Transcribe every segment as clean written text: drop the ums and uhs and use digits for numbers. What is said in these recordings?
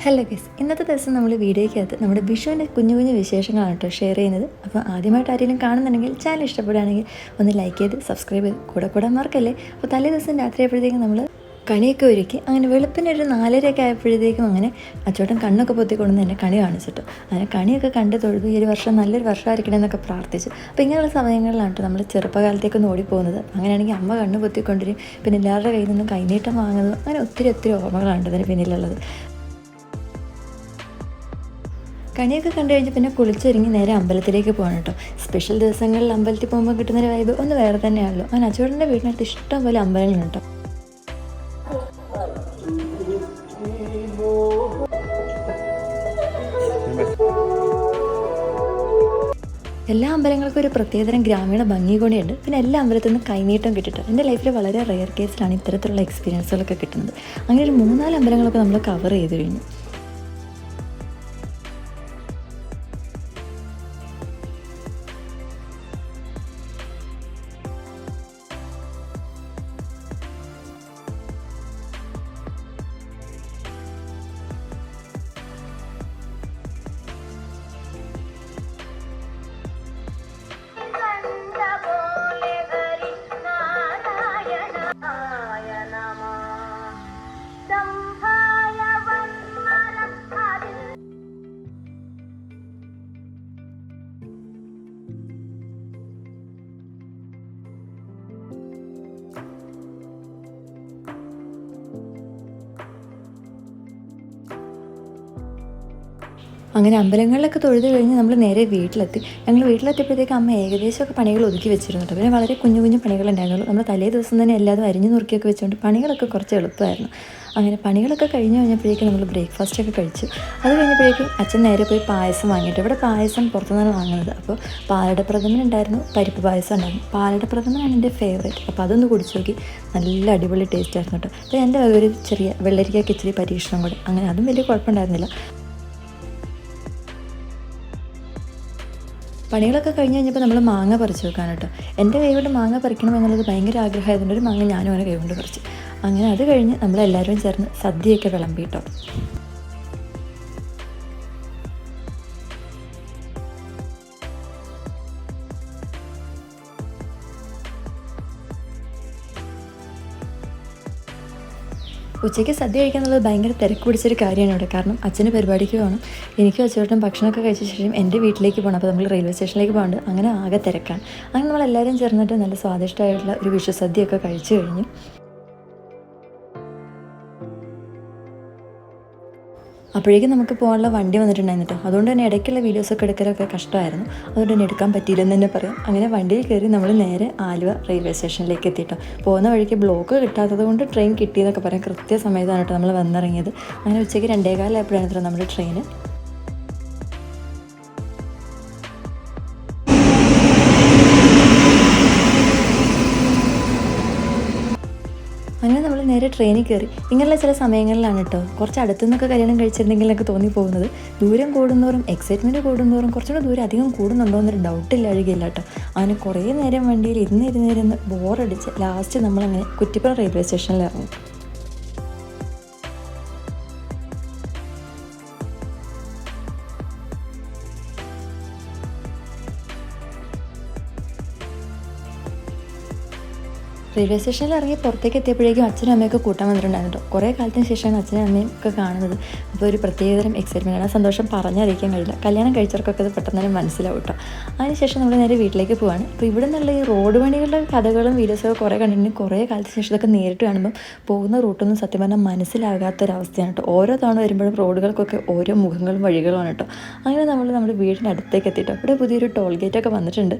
Hello guys, ഇന്നത്തെ ദിവസം നമ്മൾ വീഡിയോയ്ക്കകത്ത് നമ്മുടെ വിഷുവിൻ്റെ കുഞ്ഞു കുഞ്ഞു വിശേഷങ്ങളാണ് കേട്ടോ ഷെയർ ചെയ്യുന്നത്. അപ്പോൾ ആദ്യമായിട്ട് ആരെങ്കിലും കാണുന്നുണ്ടെങ്കിൽ ചാനൽ ഇഷ്ടപ്പെടുകയാണെങ്കിൽ ഒന്ന് ലൈക്ക് ചെയ്ത് സബ്സ്ക്രൈബ് ചെയ്ത് കൂടെ മറക്കല്ലേ. അപ്പോൾ തലേ ദിവസം രാത്രി ആയപ്പോഴത്തേക്കും നമ്മൾ കണിയൊക്കെ ഒരുക്കി അങ്ങനെ വെളുപ്പിന് ഒരു 4:30 ആയപ്പോഴത്തേക്കും അങ്ങനെ അച്ചോട്ടൻ കണ്ണൊക്കെ പൊത്തിക്കൊണ്ടുവന്ന് എന്നെ കണി കാണിച്ചിട്ടു. അങ്ങനെ കണിയൊക്കെ കണ്ട് തൊഴുതു ഈ ഒരു വർഷം നല്ലൊരു വർഷമായിരിക്കണം എന്നൊക്കെ പ്രാർത്ഥിച്ചു. അപ്പോൾ ഇങ്ങനെയുള്ള സമയങ്ങളിലാണ് കേട്ടോ നമ്മൾ ചെറുപ്പകാലത്തേക്കൊന്ന് ഓടിപ്പോകുന്നത്. അങ്ങനെയാണെങ്കിൽ അമ്മ കണ്ണ് പൊത്തിക്കൊണ്ടിരും, പിന്നെ എല്ലാവരുടെ കയ്യിൽ നിന്നും കൈനീട്ടം വാങ്ങുന്നത്, അങ്ങനെ ഒത്തിരി ഓർമ്മകളാണ് ഇതിന് പിന്നിലുള്ളത്. കണിയൊക്കെ കണ്ടു കഴിഞ്ഞ് പിന്നെ കുളിച്ചൊരുങ്ങി നേരെ അമ്പലത്തിലേക്ക് പോകണം കേട്ടോ. സ്പെഷ്യൽ ദിവസങ്ങളിൽ അമ്പലത്തിൽ പോകുമ്പോൾ കിട്ടുന്നൊരു വൈബ് ഒന്ന് വേറെ തന്നെയാണല്ലോ. അങ്ങനെ അച്ചോട്ടൻ്റെ വീടിനടുത്ത് ഇഷ്ടം പോലെ അമ്പലങ്ങളുണ്ട് കേട്ടോ. എല്ലാ അമ്പലങ്ങൾക്കും ഒരു പ്രത്യേകതരം ഗ്രാമീണ ഭംഗി കൂടിയുണ്ട്. പിന്നെ എല്ലാ അമ്പലത്തിൽ നിന്നും കൈനീട്ടം കിട്ടിയിട്ട് എൻ്റെ ലൈഫിൽ വളരെ റെയർ കേസിലാണ് ഇത്തരത്തിലുള്ള എക്സ്പീരിയൻസുകളൊക്കെ കിട്ടുന്നത്. അങ്ങനെ ഒരു 3-4 അമ്പലങ്ങളൊക്കെ നമ്മൾ കവർ ചെയ്ത് കഴിഞ്ഞു. അങ്ങനെ അമ്പലങ്ങളിലൊക്കെ തൊഴുത് കഴിഞ്ഞ് നമ്മൾ നേരെ വീട്ടിലെത്തി. ഞങ്ങൾ വീട്ടിലെത്തിയപ്പോഴത്തേക്ക് അമ്മ ഏകദേശമൊക്കെ പണികൾ ഒതുക്കി വെച്ചിരുന്നു കേട്ടോ. പിന്നെ വളരെ കുഞ്ഞു കുഞ്ഞു പണികളുണ്ടായിരുന്നുള്ളൂ. നമ്മൾ തലേ ദിവസം തന്നെ എല്ലാതും അരിഞ്ഞു നുറുക്കിയൊക്കെ വെച്ചുകൊണ്ട് പണികളൊക്കെ കുറച്ച് എളുപ്പമായിരുന്നു. അങ്ങനെ പണികളൊക്കെ കഴിഞ്ഞ് കഴിഞ്ഞപ്പോഴേക്കും നമ്മൾ ബ്രേക്ക്ഫാസ്റ്റൊക്കെ കഴിച്ചു. അത് കഴിഞ്ഞപ്പോഴേക്കും അച്ഛൻ നേരെ പോയി പായസം വാങ്ങിയിട്ട്, ഇവിടെ പായസം പുറത്തുനിന്നാണ് വാങ്ങുന്നത്. അപ്പോൾ പാലട പ്രഥമൻ ഉണ്ടായിരുന്നു, പരിപ്പ് പായസം ഉണ്ടായിരുന്നു. പാലട പ്രഥമനാണ് എൻ്റെ ഫേവറേറ്റ്. അപ്പോൾ അതൊന്ന് കുടിച്ചു നോക്കി, നല്ല അടിപൊളി ടേസ്റ്റ് ആയിരുന്നു കേട്ടോ. അപ്പോൾ എൻ്റെ ഒരു ചെറിയ വെള്ളരിക്കയ്ക്ക് ഇച്ചിരി പരീക്ഷണം കൂടെ, അങ്ങനെ അതും വലിയ കുഴപ്പമുണ്ടായിരുന്നില്ല. പണികളൊക്കെ കഴിഞ്ഞ് കഴിഞ്ഞപ്പോൾ നമ്മൾ മാങ്ങ പറിച്ച് വെക്കാൻ കേട്ടോ. എൻ്റെ കൈകൊണ്ട് മാങ്ങ പറിക്കണം എന്നുള്ളത് ഭയങ്കര ആഗ്രഹമായതുകൊണ്ട് ഒരു മാങ്ങ ഞാനും അവനെ കൈകൊണ്ട് പറിച്ചു. അങ്ങനെ അത് കഴിഞ്ഞ് നമ്മളെല്ലാവരും ചേർന്ന് സദ്യയൊക്കെ വിളമ്പി കേട്ടോ. ഉച്ചയ്ക്ക് സദ്യ കഴിക്കാന്നുള്ളത് ഭയങ്കര തിരക്ക് പിടിച്ചൊരു കാര്യമാണ് ഇവിടെ. കാരണം അച്ഛന് പരിപാടിക്ക് പോകണം, എനിക്കും അച്ഛനോട്ടും ഭക്ഷണമൊക്കെ കഴിച്ച ശേഷം എൻ്റെ വീട്ടിലേക്ക് പോകണം. അപ്പോൾ നമ്മൾ റെയിൽവേ സ്റ്റേഷനിലേക്ക് പോകണ്ട്. അങ്ങനെ ആകെ തിരക്കാണ്. അങ്ങനെ നമ്മളെല്ലാവരും ചേർന്നിട്ട് നല്ല സ്വാദിഷ്ടമായിട്ടുള്ള ഒരു വിഷു സദ്യയൊക്കെ കഴിച്ചു കഴിഞ്ഞു. അപ്പോഴേക്കും നമുക്ക് പോകാനുള്ള വണ്ടി വന്നിട്ടുണ്ടായിരുന്നു കേട്ടോ. അതുകൊണ്ട് തന്നെ ഇടയ്ക്കുള്ള വീഡിയോസൊക്കെ എടുക്കലൊക്കെ കഷ്ടമായിരുന്നു. അതുകൊണ്ട് തന്നെ എടുക്കാൻ പറ്റിയില്ലെന്ന് തന്നെ പറയാം. അങ്ങനെ വണ്ടിയിൽ കയറി നമ്മൾ നേരെ ആലുവ റെയിൽവേ സ്റ്റേഷനിലേക്ക് എത്തിയിട്ടോ. പോകുന്ന വഴിക്ക് ബ്ലോക്ക് കിട്ടാത്തത് കൊണ്ട് ട്രെയിൻ കിട്ടിയെന്നൊക്കെ പറയാം. കൃത്യസമയത്താണ് കേട്ടോ നമ്മൾ വന്നിറങ്ങിയത്. അങ്ങനെ ഉച്ചയ്ക്ക് 2:15 ആയപ്പോഴാണ് നമ്മുടെ ട്രെയിൻ. അങ്ങനെ നമ്മൾ നേരെ ട്രെയിനിൽ കയറി. ഇങ്ങനെയുള്ള ചില സമയങ്ങളിലാണ് കേട്ടോ കുറച്ച് അടുത്തു നിന്നൊക്കെ കല്യാണം കഴിച്ചിരുന്നെങ്കിലൊക്കെ തോന്നിപ്പോകുന്നത്. ദൂരം കൂടുന്നോറും എക്സൈറ്റ്മെൻറ്റ് കൂടുന്നോറും കുറച്ചുകൂടെ ദൂരം അധികം കൂടുന്നുണ്ടോ എന്നൊരു ഡൗട്ടില്ല അഴുകില്ല കേട്ടോ. അങ്ങനെ കുറേ നേരം വണ്ടിയിൽ ഇരുന്ന് ബോറടിച്ച് ലാസ്റ്റ് നമ്മളങ്ങനെ കുറ്റിപ്പുറം റെയിൽവേ സ്റ്റേഷനിൽ ഇറങ്ങി. റെയിൽവേ സ്റ്റേഷനിൽ ഇറങ്ങി പുറത്തേക്ക് എത്തിയപ്പോഴേക്കും അച്ഛനും അമ്മയൊക്കെ കൂട്ടാൻ വന്നിട്ടുണ്ടായിരുന്നു കേട്ടോ. കുറേ കാലത്തിന് ശേഷമാണ് അച്ഛനും അമ്മയും ഒക്കെ കാണുന്നത്. അപ്പോൾ ഒരു പ്രത്യേകതരം എക്സൈറ്റ്മെൻറ്റാണ്. ആ സന്തോഷം പറഞ്ഞറിയിക്കാൻ കഴിയില്ല. കല്യാണം കഴിച്ചവർക്കൊക്കെ അത് പെട്ടെന്ന് തന്നെ മനസ്സിലാവും കേട്ടോ. അതിനുശേഷം നമ്മൾ നേരെ വീട്ടിലേക്ക് പോവാണ്. അപ്പോൾ ഇവിടെ നിന്നുള്ള ഈ റോഡ് പണികളുടെ കഥകളും വീഡിയോസൊക്കെ കുറേ കണ്ടിട്ടുണ്ട്. കുറേ കാലത്തിന് ശേഷം ഇതൊക്കെ നേരിട്ട് കാണുമ്പം പോകുന്ന റൂട്ടൊന്നും സത്യം പറഞ്ഞാൽ മനസ്സിലാകാത്തൊരവസ്ഥയാണ് കേട്ടോ. ഓരോ തവണ വരുമ്പോഴും റോഡുകൾക്കൊക്കെ ഓരോ മുഖങ്ങളും വഴികളുമാണ് കേട്ടോ. അങ്ങനെ നമ്മൾ നമ്മുടെ വീടിൻ്റെ അടുത്തേക്ക് എത്തിയിട്ടോ. ഇവിടെ പുതിയൊരു ടോൾ ഗേറ്റൊക്കെ വന്നിട്ടുണ്ട്.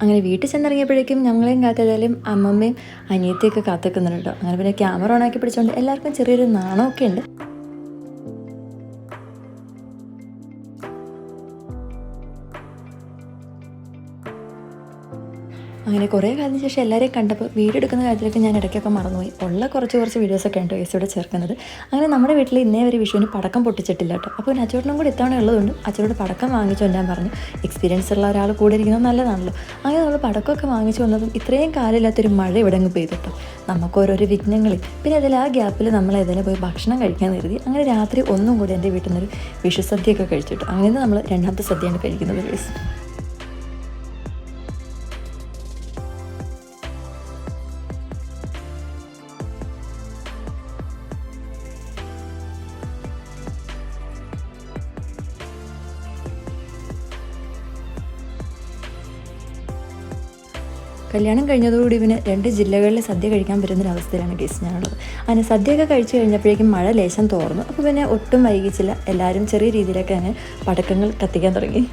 അങ്ങനെ വീട്ടിൽ ചെന്നിറങ്ങിയപ്പോഴേക്കും ഞങ്ങളെയും കാത്തേതായാലും അമ്മമ്മയും അനിയത്തിയൊക്കെ കാത്തിക്കുന്നുണ്ട് കേട്ടോ. അങ്ങനെ പിന്നെ ക്യാമറ ഓണാക്കി പിടിച്ചുകൊണ്ട് എല്ലാവർക്കും ചെറിയൊരു നാണമൊക്കെ ഉണ്ട്. അങ്ങനെ കുറേ കാലത്തിന് ശേഷം എല്ലാവരെയും കണ്ടപ്പോൾ വീഡിയോ എടുക്കുന്ന കാര്യത്തിലൊക്കെ ഞാൻ ഇടയ്ക്കൊക്കെ മറന്നുപോയി. ഉള്ള കുറച്ച് വീഡിയോസൊക്കെ ഉണ്ട് ഗൈസ് ഇവിടെ ചേർക്കുന്നത്. അങ്ങനെ നമ്മുടെ വീട്ടിൽ ഇന്നേ വരെ വിഷുവിന് പടക്കം പൊട്ടിച്ചിട്ടില്ല കേട്ടോ. അപ്പോൾ പിന്നെ അച്ചോട്ടനും കൂടി ഇത്തവണ ഉള്ളതുകൊണ്ട് അച്ചോട് പടക്കം വാങ്ങിച്ചു വരാൻ പറഞ്ഞു. എക്സ്പീരിയൻസ് ഉള്ള ഒരാൾ കൂടെ ഇരിക്കുന്നത് നല്ലതാണല്ലോ. അങ്ങനെ നമ്മൾ പടക്കമൊക്കെ വാങ്ങിച്ചു വന്നതും ഇത്രയും കാലമില്ലാത്തൊരു മഴ ഇവിടെ അങ്ങ് പെയ്തിട്ടോ. നമുക്ക് ഓരോരോ വിഘ്നങ്ങളിൽ പിന്നെ അതിൽ ആ ഗ്യാപ്പിൽ നമ്മൾ ഏതെങ്കിലും പോയി ഭക്ഷണം കഴിക്കാൻ കരുതി. അങ്ങനെ രാത്രി ഒന്നും കൂടി എൻ്റെ വീട്ടിൽ നിന്നൊരു വിഷു സദ്യയൊക്കെ കഴിച്ചിട്ടു. അങ്ങനെ നമ്മൾ രണ്ടാമത്തെ സദ്യയാണ് കഴിക്കുന്നത് ഗൈസ്. കല്യാണം കഴിഞ്ഞതോടുകൂടി ഇവന് 2 ജില്ലകളിൽ സദ്യ കഴിക്കാൻ പറ്റുന്നൊരവസ്ഥയിലാണ് ഗൈസ് ഞാനുള്ളത്. അങ്ങനെ സദ്യയൊക്കെ കഴിച്ച് കഴിഞ്ഞപ്പോഴേക്കും മഴ ലേശം തോർന്നു. അപ്പോൾ പിന്നെ ഒട്ടും വൈകിച്ചില്ല, എല്ലാവരും ചെറിയ രീതിയിലൊക്കെ അങ്ങനെ പടക്കങ്ങൾ കത്തിക്കാൻ തുടങ്ങി.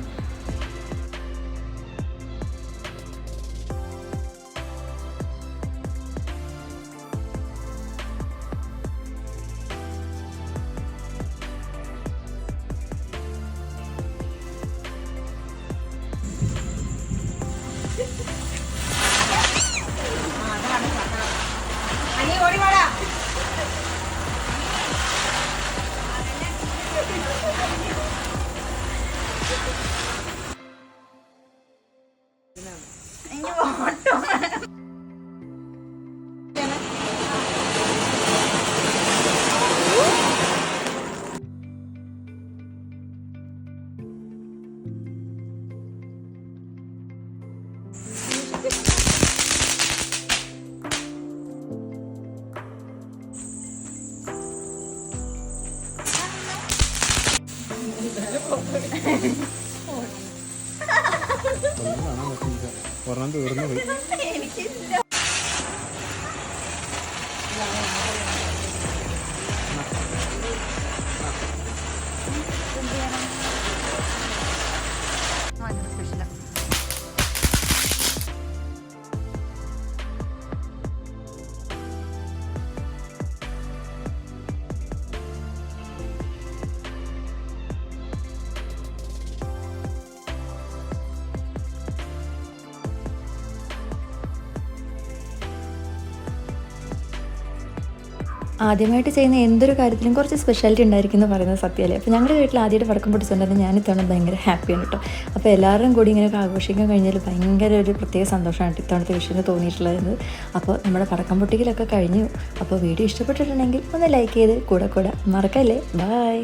ഒരെണ്ണം തീർന്നു പോയി. ആദ്യമായിട്ട് ചെയ്യുന്ന എന്തൊരു കാര്യത്തിലും കുറച്ച് സ്പെഷ്യാലിറ്റി ഉണ്ടായിരിക്കും എന്ന് പറയുന്നത് സത്യമല്ലേ. അപ്പോൾ ഞങ്ങളുടെ വീട്ടിൽ ആദ്യമായിട്ട് പടക്കം പൊട്ടിച്ചിട്ടുണ്ടെങ്കിൽ ഞാൻ ഇത്തവണ ഭയങ്കര ഹാപ്പിയാണ് കേട്ടോ. അപ്പോൾ എല്ലാവരും കൂടി ഇങ്ങനെയൊക്കെ ആഘോഷിക്കാൻ കഴിഞ്ഞാൽ ഭയങ്കര ഒരു പ്രത്യേക സന്തോഷമാണ് ഇത്തവണത്തെ വിഷുവിന് തോന്നിയിട്ടുള്ളത്. അപ്പോൾ നമ്മുടെ പടക്കം പൊട്ടിക്കലൊക്കെ കഴിഞ്ഞു. അപ്പോൾ വീഡിയോ ഇഷ്ടപ്പെട്ടിട്ടുണ്ടെങ്കിൽ ഒന്ന് ലൈക്ക് ചെയ്ത് കൂടെ മറക്കല്ലേ. ബൈ.